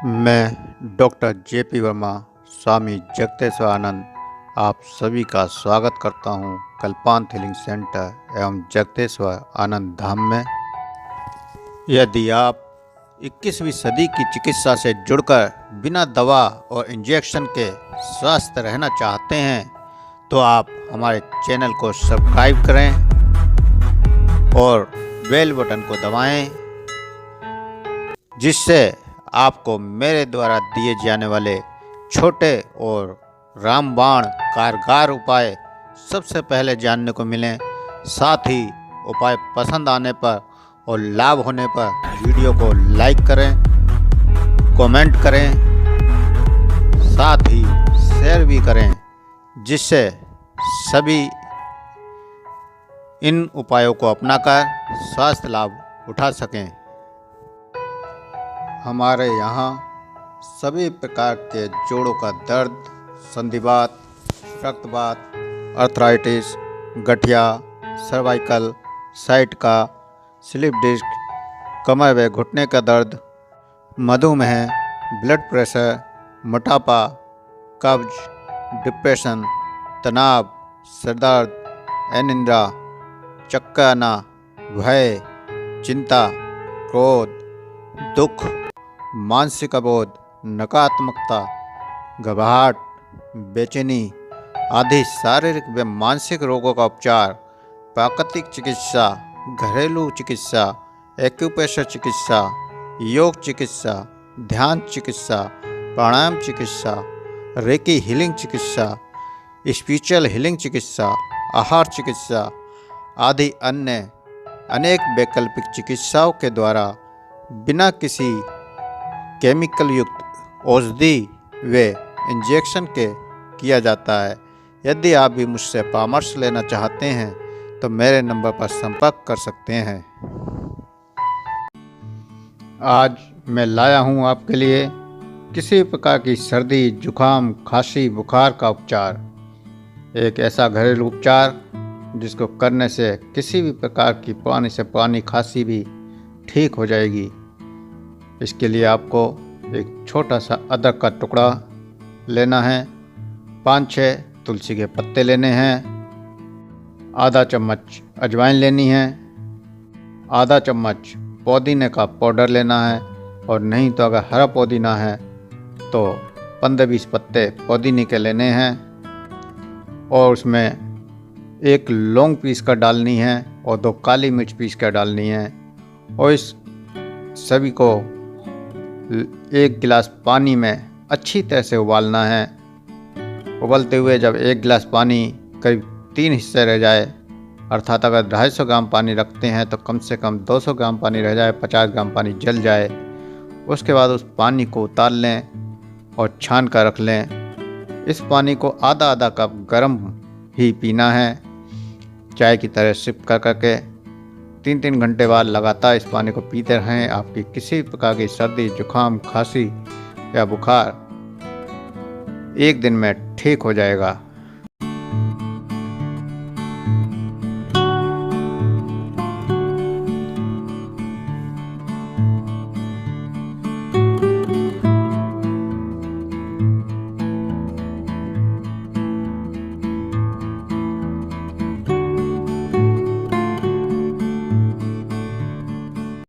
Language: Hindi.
मैं डॉक्टर जेपी वर्मा, स्वामी जगतेश्वर आनंद, आप सभी का स्वागत करता हूं कल्पांत हीलिंग सेंटर एवं जगतेश्वर आनंद धाम में। यदि आप 21वीं सदी की चिकित्सा से जुड़कर बिना दवा और इंजेक्शन के स्वस्थ रहना चाहते हैं तो आप हमारे चैनल को सब्सक्राइब करें और बेल बटन को दबाएं, जिससे आपको मेरे द्वारा दिए जाने वाले छोटे और रामबाण कारगर उपाय सबसे पहले जानने को मिलें। साथ ही उपाय पसंद आने पर और लाभ होने पर वीडियो को लाइक करें, कमेंट करें, साथ ही शेयर भी करें, जिससे सभी इन उपायों को अपनाकर स्वास्थ्य लाभ उठा सकें। हमारे यहाँ सभी प्रकार के जोड़ों का दर्द, संधिवात, रक्तवात, अर्थराइटिस, गठिया, सर्वाइकल, साइटिका, स्लिप डिस्क, कमर व घुटने का दर्द, मधुमेह, ब्लड प्रेशर, मोटापा, कब्ज, डिप्रेशन, तनाव, सिरदर्द, अनिद्रा, चक्कर आना, भय, चिंता, क्रोध, दुख, मानसिक अबोध, नकारात्मकता, घबराहट, बेचैनी आदि शारीरिक व मानसिक रोगों का उपचार, प्राकृतिक चिकित्सा, घरेलू चिकित्सा, एक्यूप्रेशर चिकित्सा, योग चिकित्सा, ध्यान चिकित्सा, प्राणायाम चिकित्सा, रेकी हीलिंग चिकित्सा, स्पिरिचुअल हीलिंग चिकित्सा, आहार चिकित्सा आदि अन्य अनेक वैकल्पिक चिकित्साओं के द्वारा बिना किसी केमिकल युक्त औषधि व इंजेक्शन के किया जाता है। यदि आप भी मुझसे परामर्श लेना चाहते हैं तो मेरे नंबर पर संपर्क कर सकते हैं। आज मैं लाया हूं आपके लिए किसी प्रकार की सर्दी, जुखाम, खांसी, बुखार का उपचार। एक ऐसा घरेलू उपचार जिसको करने से किसी भी प्रकार की पुरानी से पुरानी खांसी भी ठीक हो जाएगी। इसके लिए आपको एक छोटा सा अदरक का टुकड़ा लेना है, 5-6 तुलसी के पत्ते लेने हैं, आधा चम्मच अजवाइन लेनी है, आधा चम्मच पुदीने का पाउडर लेना है, और नहीं तो अगर हरा पुदीना है तो 15-20 पत्ते पुदीने के लेने हैं, और उसमें एक लौंग पीस कर डालनी है और 2 काली मिर्च पीस कर डालनी है, और इस सभी को 1 गिलास पानी में अच्छी तरह से उबालना है। उबलते हुए जब 1 गिलास पानी करीब 3 हिस्से रह जाए, अर्थात अगर 250 ग्राम पानी रखते हैं तो कम से कम 200 ग्राम पानी रह जाए, 50 ग्राम पानी जल जाए, उसके बाद उस पानी को उतार लें और छान कर रख लें। इस पानी को आधा कप गर्म ही पीना है, चाय की तरह सिप कर करके 3-3 घंटे बाद लगातार इस पानी को पीते रहें। आपकी किसी प्रकार की सर्दी, जुखाम, खांसी या बुखार 1 दिन में ठीक हो जाएगा।